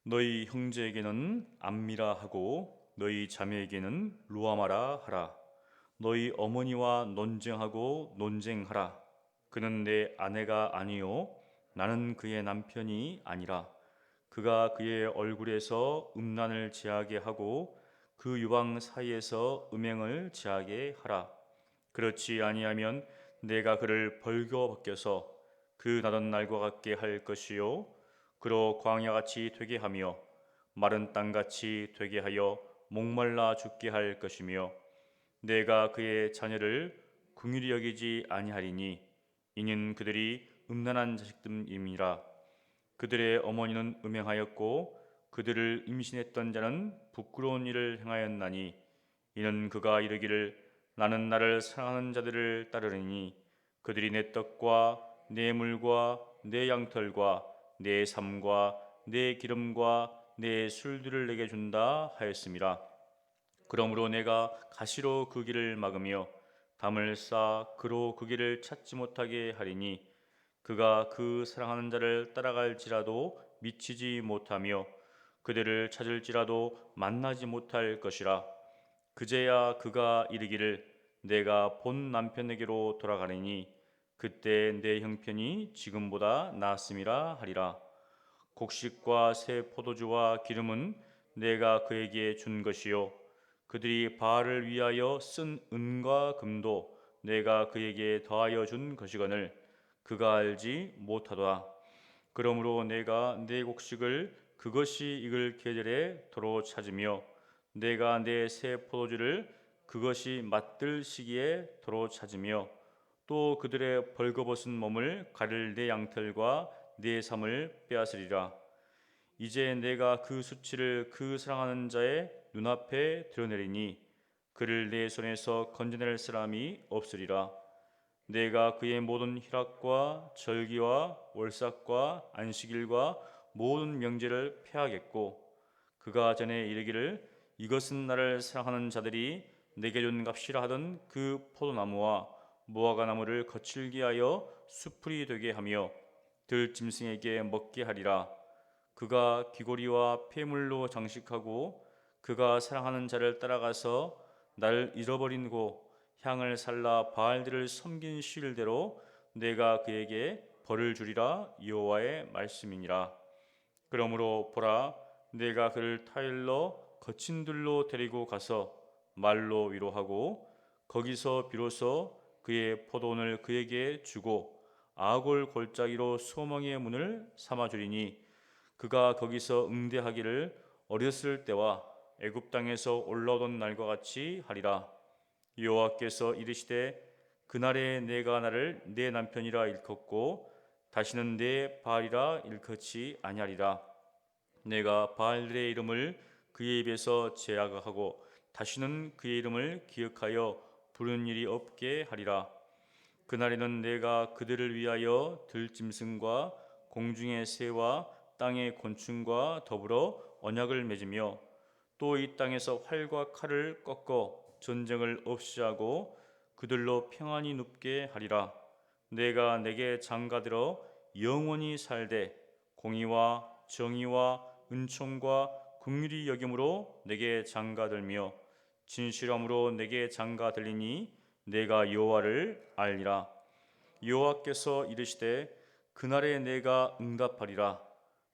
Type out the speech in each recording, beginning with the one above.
너희 형제에게는 암미라 하고 너희 자매에게는 루아마라 하라. 너희 어머니와 논쟁하고 논쟁하라. 그는 내 아내가 아니요 나는 그의 남편이 아니라. 그가 그의 얼굴에서 음란을 제하게 하고 그 유방 사이에서 음행을 제하게 하라. 그렇지 아니하면 내가 그를 벌겨 벗겨서 그 나던 날과 같게 할 것이요 그로 광야같이 되게 하며 마른 땅같이 되게 하여 목말라 죽게 할 것이며 내가 그의 자녀를 긍휼히 여기지 아니하리니 이는 그들이 음란한 자식들임이라. 그들의 어머니는 음행하였고 그들을 임신했던 자는 부끄러운 일을 행하였나니 이는 그가 이르기를 나는 나를 사랑하는 자들을 따르리니 그들이 내 떡과 내 물과 내 양털과 내 삶과 내 기름과 내 술들을 내게 준다 하였음이라. 그러므로 내가 가시로 그 길을 막으며 담을 쌓아 그로 그 길을 찾지 못하게 하리니 그가 그 사랑하는 자를 따라갈지라도 미치지 못하며 그들을 찾을지라도 만나지 못할 것이라. 그제야 그가 이르기를 내가 본 남편에게로 돌아가리니 그때 내 형편이 지금보다 나았음이라 하리라. 곡식과 새 포도주와 기름은 내가 그에게 준 것이요 그들이 바알을 위하여 쓴 은과 금도 내가 그에게 더하여 준 것이거늘 그가 알지 못하도다. 그러므로 내가 내 곡식을 그것이 익을 계절에 도로 찾으며 내가 내 새 포도주를 그것이 맛들 시기에 도로 찾으며 또 그들의 벌거벗은 몸을 가릴 내 양털과 내 삶을 빼앗으리라. 이제 내가 그 수치를 그 사랑하는 자의 눈앞에 드러내리니 그를 내 손에서 건져낼 사람이 없으리라. 내가 그의 모든 희락과 절기와 월삭과 안식일과 모든 명제를 폐하겠고 그가 전에 이르기를 이것은 나를 사랑하는 자들이 내게 준 값이라 하던 그 포도나무와 무화과 나무를 거칠게 하여 수풀이 되게 하며 들짐승에게 먹게 하리라. 그가 귀고리와 폐물로 장식하고 그가 사랑하는 자를 따라가서 나를 잃어버리고 향을 살라 바알들을 섬긴 시일대로 내가 그에게 벌을 주리라. 여호와의 말씀이니라. 그러므로 보라 내가 그를 타일러 거친 들로 데리고 가서 말로 위로하고 거기서 비로소 그의 포도원을 그에게 주고 아골 골짜기로 소망의 문을 삼아 주리니 그가 거기서 응대하기를 어렸을 때와 애굽 땅에서 올라오던 날과 같이 하리라. 여호와께서 이르시되 그날에 내가 나를 내 남편이라 일컫고 다시는 내 바알이라 일컫지 아니하리라. 내가 바알들의 이름을 그의 입에서 제하하고 다시는 그의 이름을 기억하여 부르는 일이 없게 하리라. 그날에는 내가 그들을 위하여 들짐승과 공중의 새와 땅의 곤충과 더불어 언약을 맺으며 또 이 땅에서 활과 칼을 꺾어 전쟁을 없이 하고 그들로 평안히 눕게 하리라. 내가 내게 장가들어 영원히 살되 공의와 정의와 은총과 긍휼히 여김으로 내게 장가들며 진실함으로 내게 장가들리니 내가 여호와를 알리라. 여호와께서 이르시되 그날에 내가 응답하리라.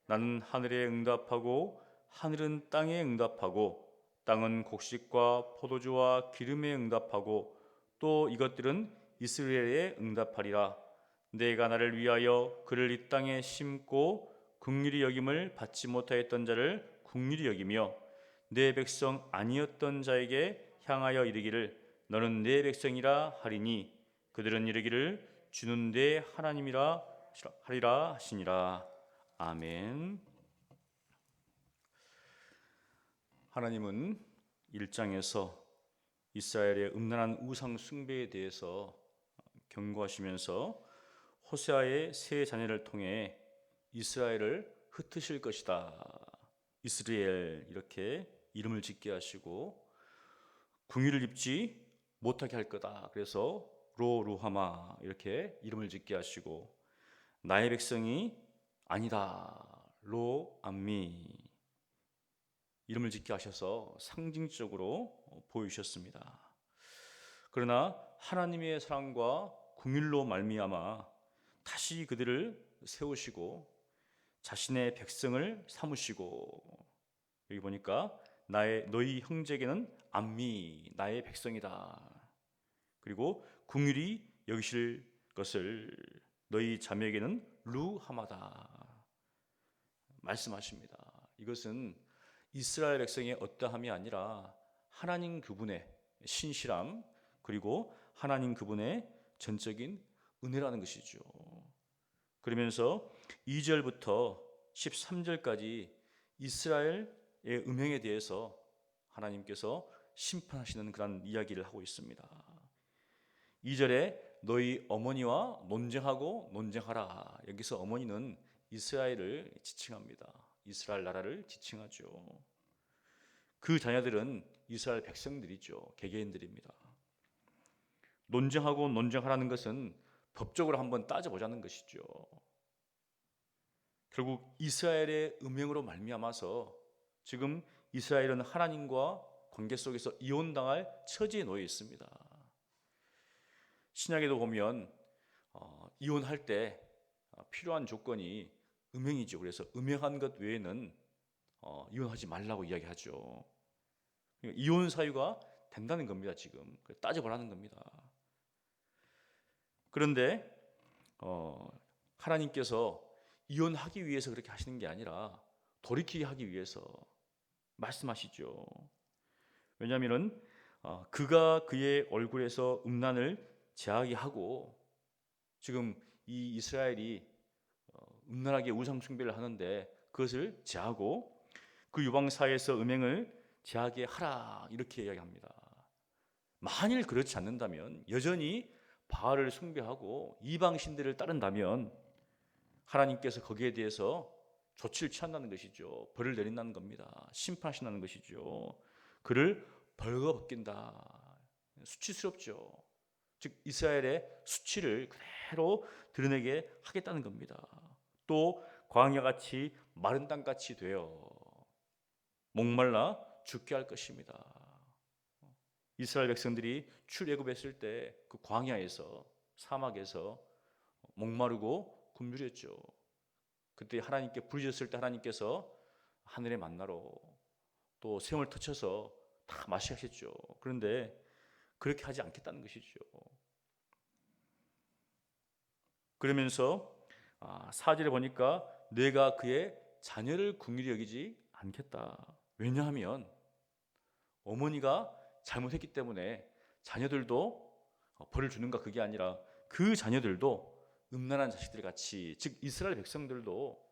나는 하늘에 응답하고 하늘은 땅에 응답하고 땅은 곡식과 포도주와 기름에 응답하고 또 이것들은 이스라엘에 응답하리라. 내가 나를 위하여 그를 이 땅에 심고 긍휼히 여김을 받지 못하였던 자를 긍휼히 여기며 내 백성 아니었던 자에게 향하여 이르기를 너는 내 백성이라 하리니 그들은 이르기를 주는 내 하나님이라 하리라 하시니라. 아멘. 하나님은 1장에서 이스라엘의 음란한 우상 숭배에 대해서 경고하시면서 호세아의 세 자녀를 통해 이스라엘을 흩으실 것이다. 이스라엘 이렇게 이름을 짓게 하시고 궁유를 입지 못하게 할 거다. 그래서 로루하마 이렇게 이름을 짓게 하시고 나의 백성이 아니다. 로암미 이름을 짓게 하셔서 상징적으로 보여주셨습니다. 그러나 하나님의 사랑과 긍휼로 말미암아 다시 그들을 세우시고 자신의 백성을 삼으시고, 여기 보니까 너희 형제에게는 암미 나의 백성이다. 그리고 긍휼히 여기실 것을 너희 자매에게는 루하마다 말씀하십니다. 이것은 이스라엘 백성의 어떠함이 아니라 하나님 그분의 신실함, 그리고 하나님 그분의 전적인 은혜라는 것이죠. 그러면서 2절부터 13절까지 이스라엘의 음행에 대해서 하나님께서 심판하시는 그런 이야기를 하고 있습니다. 2절에 너희 어머니와 논쟁하고 논쟁하라. 여기서 어머니는 이스라엘을 지칭합니다. 이스라엘 나라를 지칭하죠. 그 자녀들은 이스라엘 백성들이죠. 개개인들입니다. 논쟁하고 논쟁하라는 것은 법적으로 한번 따져보자는 것이죠. 결국 이스라엘의 음행으로 말미암아서 지금 이스라엘은 하나님과 관계 속에서 이혼당할 처지에 놓여 있습니다. 신약에도 보면 이혼할 때 필요한 조건이 음행이죠. 그래서 음행한 것 외에는 이혼하지 말라고 이야기하죠. 이혼 사유가 된다는 겁니다. 지금 따져보라는 겁니다. 그런데 하나님께서 이혼하기 위해서 그렇게 하시는 게 아니라 돌이키게 하기 위해서 말씀하시죠. 왜냐하면 그가 그의 얼굴에서 음란을 제하게 하고, 지금 이 이스라엘이 음란하게 우상 숭배를 하는데 그것을 제하고 그 유방 사이에서 음행을 제하게 하라, 이렇게 이야기합니다. 만일 그렇지 않는다면, 여전히 바알을 숭배하고 이방 신들을 따른다면 하나님께서 거기에 대해서 조치를 취한다는 것이죠. 벌을 내린다는 겁니다. 심판하신다는 것이죠. 그를 벌거벗긴다. 수치스럽죠. 즉 이스라엘의 수치를 그대로 드러내게 하겠다는 겁니다. 또 광야같이 마른 땅같이 되어 목말라 죽게 할 것입니다. 이스라엘 백성들이 출애굽했을 때 그 광야에서, 사막에서 목마르고 굶주렸죠. 그때 하나님께 부르짖었을 때 하나님께서 하늘의 만나로 또 샘을 터쳐서 다 마시게 하셨죠. 그런데 그렇게 하지 않겠다는 것이죠. 그러면서 4절에 보니까 내가 그의 자녀를 긍휼히 여기지 않겠다. 왜냐하면 어머니가 잘못했기 때문에 자녀들도 벌을 주는가, 그게 아니라 그 자녀들도 음란한 자식들 같이, 즉 이스라엘 백성들도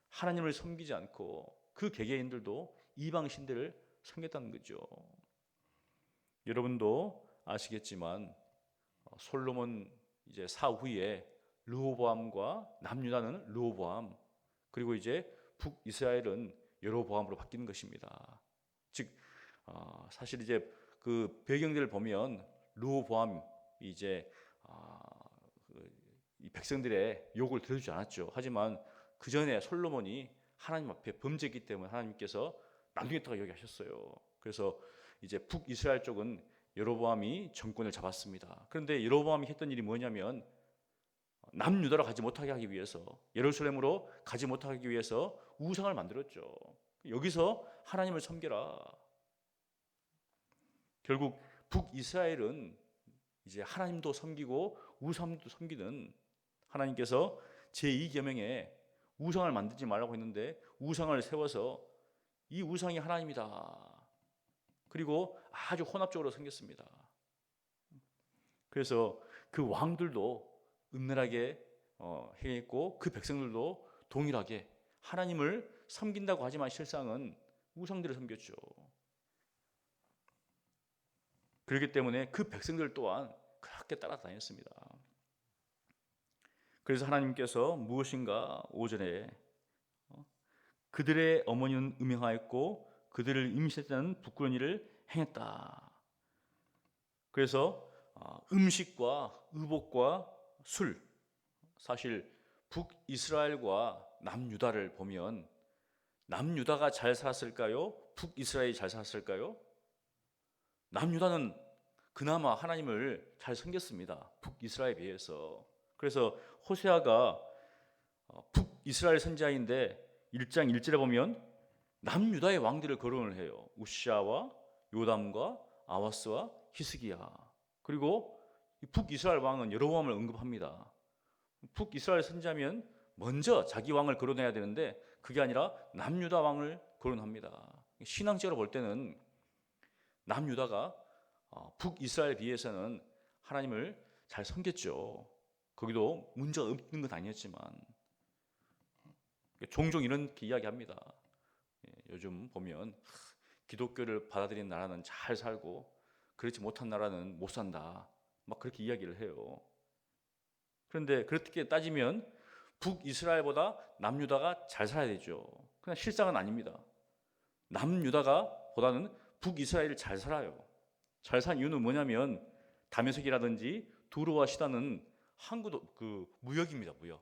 하나님을 섬기지 않고 그 개개인들도 이방 신들을 섬겼다는 거죠. 여러분도 아시겠지만 솔로몬 이제 사후에 르호보암과 남유다는 르호보암, 그리고 이제 북이스라엘은 여로보암으로 바뀌는 것입니다. 즉 사실 이제 그 배경들을 보면 르호보암 이제 이 백성들의 욕을 들어주지 않았죠. 하지만 그 전에 솔로몬이 하나님 앞에 범죄했기 때문에 하나님께서 나중에 이야기하셨어요. 그래서 이제 북이스라엘 쪽은 여로보암이 정권을 잡았습니다. 그런데 여로보암이 했던 일이 뭐냐면 남유다로 가지 못하게 하기 위해서, 예루살렘으로 가지 못하게 하기 위해서 우상을 만들었죠. 여기서 하나님을 섬겨라. 결국 북이스라엘은 이제 하나님도 섬기고 우상도 섬기는, 하나님께서 제2계명에 우상을 만들지 말라고 했는데 우상을 세워서 이 우상이 하나님이다. 그리고 아주 혼합적으로 섬겼습니다. 그래서 그 왕들도 음란하게 행했고 그 백성들도 동일하게 하나님을 섬긴다고 하지만 실상은 우상들을 섬겼죠. 그렇기 때문에 그 백성들 또한 그렇게 따라다녔습니다. 그래서 하나님께서 무엇인가 5절에 그들의 어머니는 음행하였고 그들을 임신했다는 부끄러운 일을 행했다. 그래서 음식과 의복과 술, 사실 북이스라엘과 남유다를 보면 남유다가 잘 살았을까요? 북이스라엘이 잘 살았을까요? 남유다는 그나마 하나님을 잘 섬겼습니다. 북이스라엘에 비해서. 그래서 호세아가 북이스라엘 선지자인데 1장 1절에 보면 남유다의 왕들을 거론을 해요. 우시아와 요담과 아하스와 히스기야. 그리고 북이스라엘 왕은 여로보암을 언급합니다. 북이스라엘 선지자면 먼저 자기 왕을 거론해야 되는데 그게 아니라 남유다 왕을 거론합니다. 신앙적으로 볼 때는 남유다가 북이스라엘에 비해서는 하나님을 잘 섬겼죠. 거기도 문제가 없는 건 아니었지만 종종 이런 이야기합니다. 요즘 보면 기독교를 받아들인 나라는 잘 살고 그렇지 못한 나라는 못 산다. 막 그렇게 이야기를 해요. 그런데 그렇게 따지면 북이스라엘보다 남유다가 잘 살아야 되죠. 그러나 실상은 아닙니다. 남유다가 보다는 북이스라엘이 잘 살아요. 잘 산 이유는 뭐냐면 다메섹이라든지 두로와 시다는 항구 그 무역입니다. 무역.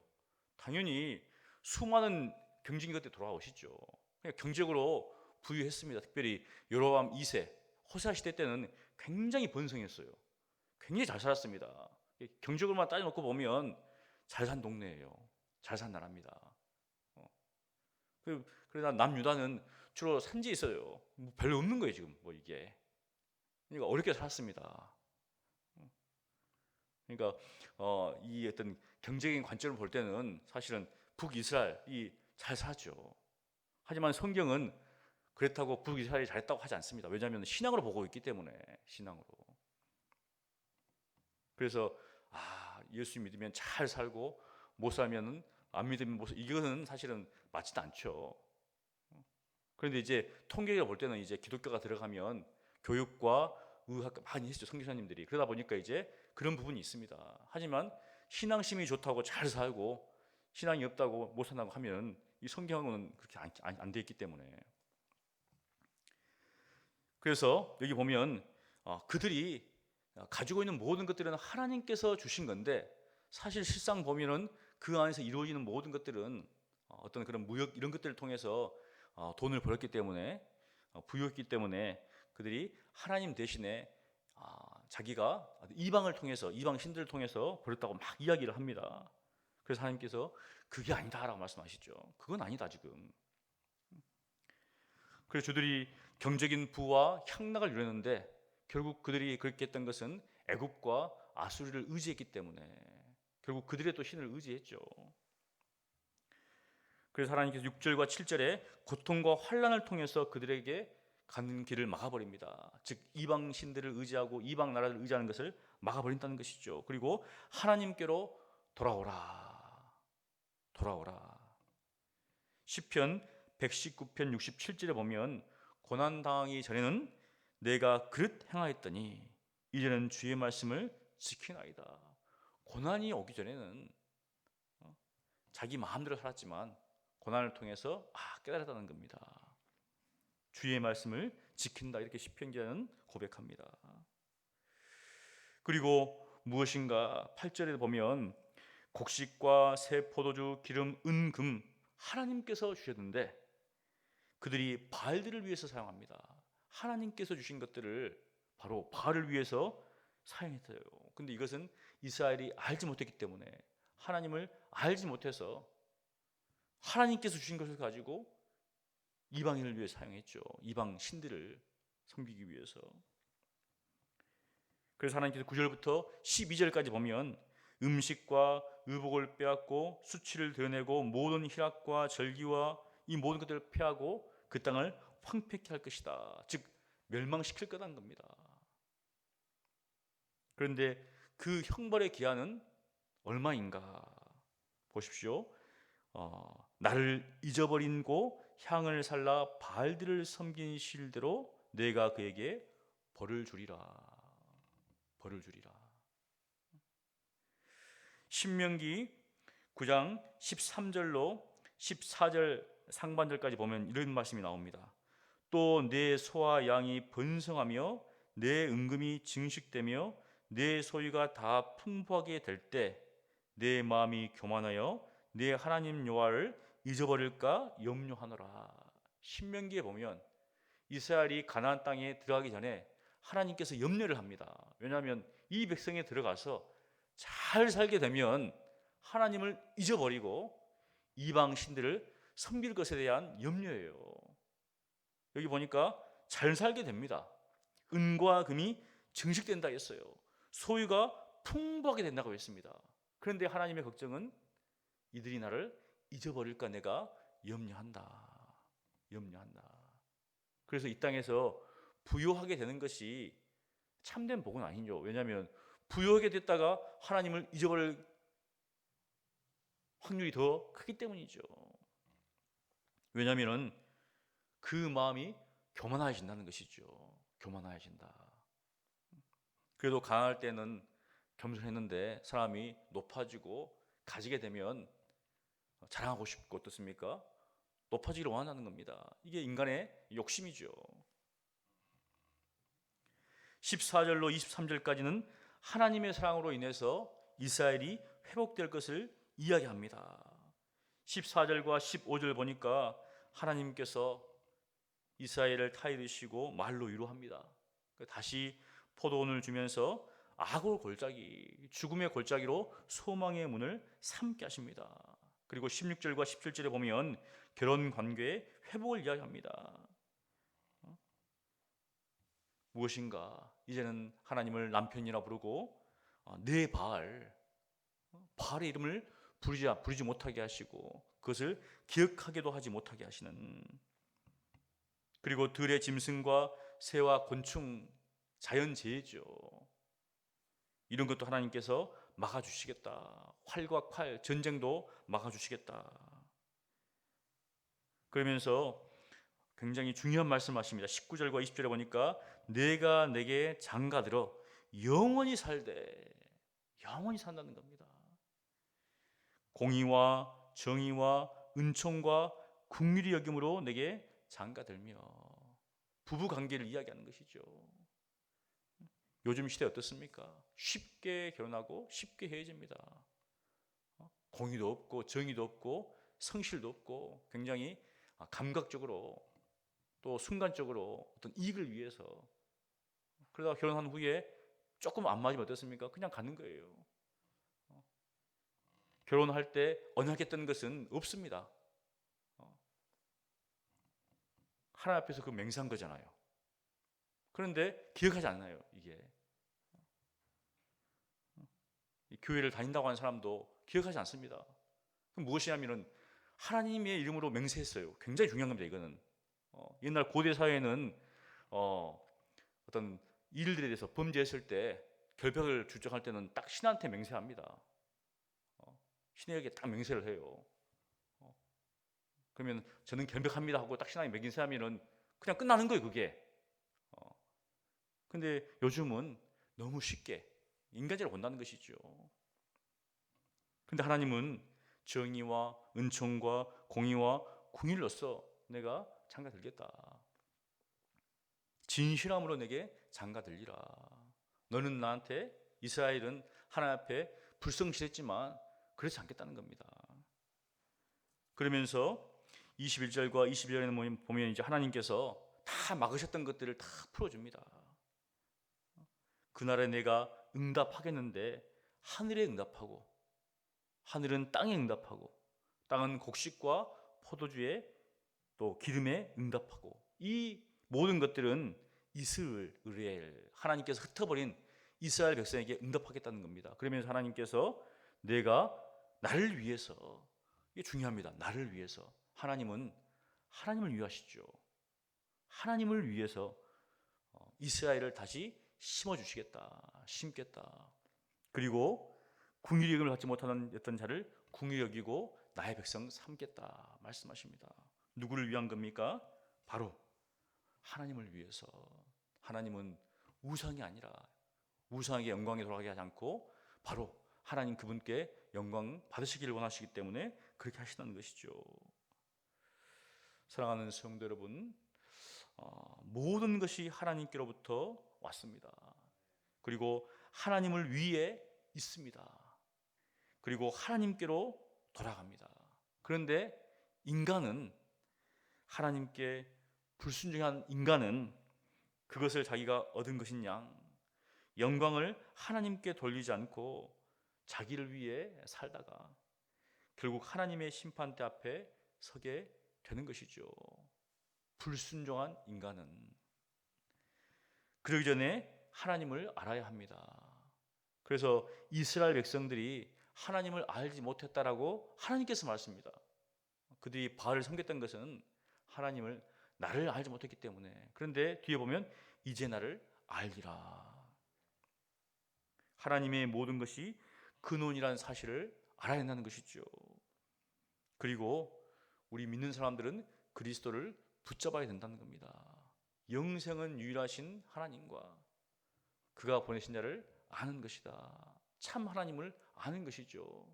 당연히 수많은 경쟁이 그때 돌아오시죠. 그러니까 경제적으로 부유했습니다. 특별히 여로보암 2세 호세아 시대 때는 굉장히 번성했어요. 굉장히 잘 살았습니다. 경제적으로만 따져놓고 보면 잘 산 동네예요. 잘 산 나라입니다. 그러나 남유다는 주로 산지에 있어요. 뭐 별로 없는 거예요 지금 뭐 이게. 그러니까 어렵게 살았습니다. 그러니까 이 어떤 경제적인 관점을 볼 때는 사실은 북이스라엘이 잘 살았죠. 하지만 성경은 그렇다고 북이스라엘이 잘했다고 하지 않습니다. 왜냐하면 신앙으로 보고 있기 때문에 신앙으로. 그래서 예수 믿으면 잘 살고 못 살면은 안 믿으면 못 살. 이거는 사실은 맞지도 않죠. 그런데 이제 통계를 볼 때는 이제 기독교가 들어가면 교육과 의학 많이 했죠. 선교사님들이. 그러다 보니까 이제 그런 부분이 있습니다. 하지만 신앙심이 좋다고 잘 살고 신앙이 없다고 못 산다고 하면 이 성경은 그렇게 안 돼 있기 때문에. 그래서 여기 보면 그들이 가지고 있는 모든 것들은 하나님께서 주신 건데 사실 실상 보면은 그 안에서 이루어지는 모든 것들은 어떤 그런 무역 이런 것들을 통해서 돈을 벌었기 때문에 부유했기 때문에 그들이 하나님 대신에 자기가 이방을 통해서 이방 신들을 통해서 벌었다고 막 이야기를 합니다. 그래서 하나님께서 그게 아니다라고 말씀하시죠. 그건 아니다 지금. 그래서 저들이 경제적인 부와 향락을 이루었는데 결국 그들이 그렇게 했던 것은 애굽과 아수리를 의지했기 때문에 결국 그들의 또 신을 의지했죠. 그래서 하나님께서 6절과 7절에 고통과 환난을 통해서 그들에게 가는 길을 막아버립니다. 즉 이방 신들을 의지하고 이방 나라를 의지하는 것을 막아버린다는 것이죠. 그리고 하나님께로 돌아오라. 시편 119편 67절에 보면 고난 당하기 전에는 내가 그릇 행하였더니 이제는 주의 말씀을 지키나이다. 고난이 오기 전에는 자기 마음대로 살았지만 고난을 통해서 깨달았다는 겁니다. 주의 말씀을 지킨다 이렇게 시편 기자는 고백합니다. 그리고 무엇인가 8절에 보면 곡식과 새 포도주, 기름, 은, 금 하나님께서 주셨는데 그들이 바알들을 위해서 사용합니다. 하나님께서 주신 것들을 바로 바알을 위해서 사용했어요. 근데 이것은 이스라엘이 알지 못했기 때문에 하나님을 알지 못해서 하나님께서 주신 것을 가지고 이방인을 위해 사용했죠. 이방 신들을 섬기기 위해서. 그래서 하나님께서 9절부터 12절까지 보면 음식과 의복을 빼앗고 수치를 드러내고 모든 희락과 절기와 이 모든 것들을 폐하고 그 땅을 황폐케 할 것이다. 즉 멸망시킬 거라는 겁니다. 그런데 그 형벌의 기한은 얼마인가 보십시오. 나를 잊어버린고 향을 살라 바알들을 섬긴 실대로 내가 그에게 벌을 주리라. 신명기 9장 13절로 14절 상반절까지 보면 이런 말씀이 나옵니다. 또 내 소와 양이 번성하며 내 은금이 증식되며 내 소유가 다 풍부하게 될 때 내 마음이 교만하여 내 하나님 여호와를 잊어버릴까 염려하노라. 신명기에 보면 이스라엘이 가나안 땅에 들어가기 전에 하나님께서 염려를 합니다. 왜냐하면 이 백성에 들어가서 잘 살게 되면 하나님을 잊어버리고 이방 신들을 섬길 것에 대한 염려예요. 여기 보니까 잘 살게 됩니다. 은과 금이 증식된다 했어요. 소유가 풍부하게 된다고 했습니다. 그런데 하나님의 걱정은 이들이 나를 잊어버릴까 내가 염려한다. 그래서 이 땅에서 부요하게 되는 것이 참된 복은 아니죠. 왜냐하면 부요하게 됐다가 하나님을 잊어버릴 확률이 더 크기 때문이죠. 왜냐하면 그 마음이 교만해진다는 것이죠. 교만해진다. 그래도 강할 때는 겸손했는데 사람이 높아지고 가지게 되면 자랑하고 싶고 어떻습니까? 높아지기를 원하는 겁니다. 이게 인간의 욕심이죠. 14절로 23절까지는 하나님의 사랑으로 인해서 이스라엘이 회복될 것을 이야기합니다. 14절과 15절 보니까 하나님께서 이스라엘을 타이르시고 말로 위로합니다. 다시 포도원을 주면서 악의 골짜기, 죽음의 골짜기로 소망의 문을 삼게 하십니다. 그리고 16절과 17절에 보면 결혼 관계의 회복을 이야기합니다. 무엇인가? 이제는 하나님을 남편이라 부르고 내 바알의 이름을 부르지 못하게 하시고 그것을 기억하게도 하지 못하게 하시는, 그리고 들의 짐승과 새와 곤충, 자연재해죠. 이런 것도 하나님께서 막아주시겠다. 활과 칼, 전쟁도 막아주시겠다. 그러면서 굉장히 중요한 말씀하십니다. 19절과 20절에 보니까 내가 내게 장가들어 영원히 산다는 겁니다. 공의와 정의와 은총과 긍휼히 여김으로 내게 장가들며, 부부 관계를 이야기하는 것이죠. 요즘 시대 어떻습니까? 쉽게 결혼하고 쉽게 헤어집니다. 공의도 없고 정의도 없고 성실도 없고 굉장히 감각적으로 또 순간적으로 어떤 이익을 위해서, 그러다가 결혼한 후에 조금 안 맞으면 어떻습니까? 그냥 가는 거예요. 결혼할 때 언약했던 것은 없습니다. 하나님 앞에서 그 맹세한 거잖아요. 그런데 기억하지 않나요? 이게 교회를 다닌다고 하는 사람도 기억하지 않습니다. 그럼 무엇이냐면은 하나님의 이름으로 맹세했어요. 굉장히 중요한 겁니다. 이거는 옛날 고대 사회는 어떤 일들에 대해서 범죄했을 때 결백을 주장할 때는 딱 신한테 맹세합니다. 신에게 딱 맹세를 해요. 그러면 저는 결백합니다 하고 딱 신앙에 맹세하면은 그냥 끝나는 거예요, 그게. 근데 요즘은 너무 쉽게 인간적으로 본다는 것이죠. 근데 하나님은 정의와 은총과 공의와 궁일로서 내가 장가 들겠다. 진실함으로 내게 장가 들리라. 너는 나한테, 이스라엘은 하나님 앞에 불성실했지만 그렇지 않겠다는 겁니다. 그러면서 21절과 22절에는 보면 이제 하나님께서 다 막으셨던 것들을 다 풀어줍니다. 그날에 내가 응답하겠는데 하늘에 응답하고, 하늘은 땅에 응답하고, 땅은 곡식과 포도주에 또 기름에 응답하고, 이 모든 것들은 이스라엘, 하나님께서 흩어버린 이스라엘 백성에게 응답하겠다는 겁니다. 그러면서 하나님께서 내가 나를 위해서, 이게 중요합니다. 나를 위해서. 하나님은 하나님을 위하시죠. 하나님을 위해서 이스라엘을 다시 심어주시겠다, 심겠다. 그리고 궁휼히 여김을 받지 못하는 어떤 자를 궁휼히 여기고 나의 백성 삼겠다 말씀하십니다. 누구를 위한 겁니까? 바로 하나님을 위해서. 하나님은 우상이 아니라, 우상에게 영광에 돌아가게 하지 않고 바로 하나님 그분께 영광 받으시기를 원하시기 때문에 그렇게 하시는 것이죠. 사랑하는 성도 여러분, 모든 것이 하나님께로부터 왔습니다. 그리고 하나님을 위해 있습니다. 그리고 하나님께로 돌아갑니다. 그런데 인간은 하나님께 불순종한 인간은 그것을 자기가 얻은 것이냐, 영광을 하나님께 돌리지 않고 자기를 위해 살다가 결국 하나님의 심판대 앞에 서게 되는 것이죠. 불순종한 인간은. 그러기 전에 하나님을 알아야 합니다. 그래서 이스라엘 백성들이 하나님을 알지 못했다라고 하나님께서 말씀합니다. 그들이 바알을 섬겼던 것은 하나님을, 나를 알지 못했기 때문에. 그런데 뒤에 보면 이제 나를 알리라. 하나님의 모든 것이 근원이라는 사실을 알아야 한다는 것이죠. 그리고 우리 믿는 사람들은 그리스도를 붙잡아야 된다는 겁니다. 영생은 유일하신 하나님과 그가 보내신 자를 아는 것이다. 참 하나님을 아는 것이죠.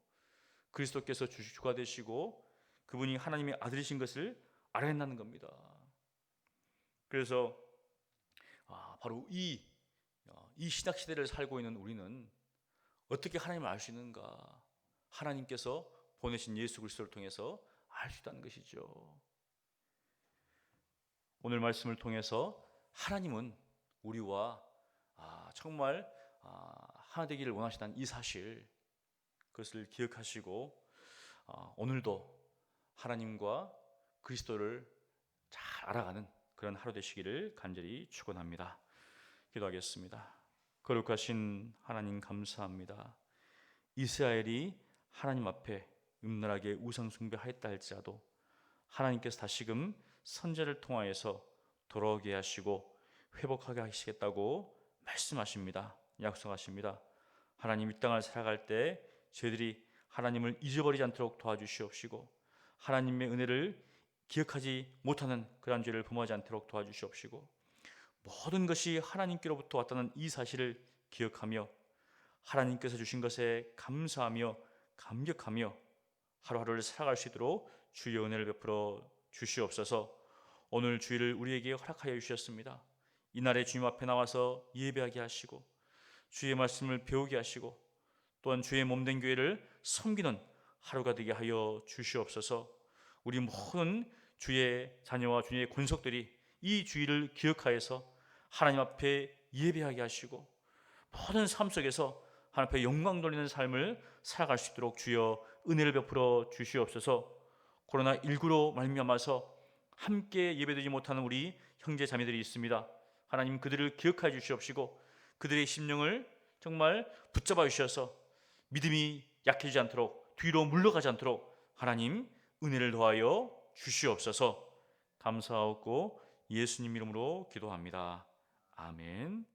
그리스도께서 주가 되시고 그분이 하나님의 아들이신 것을 알아야 한다는 겁니다. 그래서 바로 이 신약 시대를 살고 있는 우리는 어떻게 하나님을 알 수 있는가? 하나님께서 보내신 예수 그리스도를 통해서 알 수 있다는 것이죠. 오늘 말씀을 통해서 하나님은 우리와 정말 하나 되기를 원하시다는 이 사실, 그것을 기억하시고 오늘도 하나님과 그리스도를 잘 알아가는 그런 하루 되시기를 간절히 축원합니다. 기도하겠습니다. 거룩하신 하나님 감사합니다. 이스라엘이 하나님 앞에 음란하게 우상 숭배하였다 할지라도 하나님께서 다시금 선제를 통하여서 돌아오게 하시고 회복하게 하시겠다고 말씀하십니다. 약속하십니다. 하나님 이 땅을 살아갈 때 저희들이 하나님을 잊어버리지 않도록 도와주시옵시고 하나님의 은혜를 기억하지 못하는 그런 죄를 범하지 않도록 도와주시옵시고 모든 것이 하나님께로부터 왔다는 이 사실을 기억하며 하나님께서 주신 것에 감사하며 감격하며 하루하루를 살아갈 수 있도록 주의 은혜를 베풀어 주시옵소서. 오늘 주일을 우리에게 허락하여 주셨습니다. 이날에 주님 앞에 나와서 예배하게 하시고 주의 말씀을 배우게 하시고 또한 주의 몸된 교회를 섬기는 하루가 되게 하여 주시옵소서. 우리 모든 주의 자녀와 주의 권속들이 이 주일을 기억하여서 하나님 앞에 예배하게 하시고 모든 삶 속에서 하나님 앞에 영광 돌리는 삶을 살아갈 수 있도록 주여 은혜를 베풀어 주시옵소서. 코로나19로 말미암아서 함께 예배드리지 못하는 우리 형제 자매들이 있습니다. 하나님 그들을 기억하여 주시옵시고 그들의 심령을 정말 붙잡아 주셔서 믿음이 약해지지 않도록 뒤로 물러가지 않도록 하나님 은혜를 더하여 주시옵소서. 감사하고 예수님 이름으로 기도합니다. 아멘.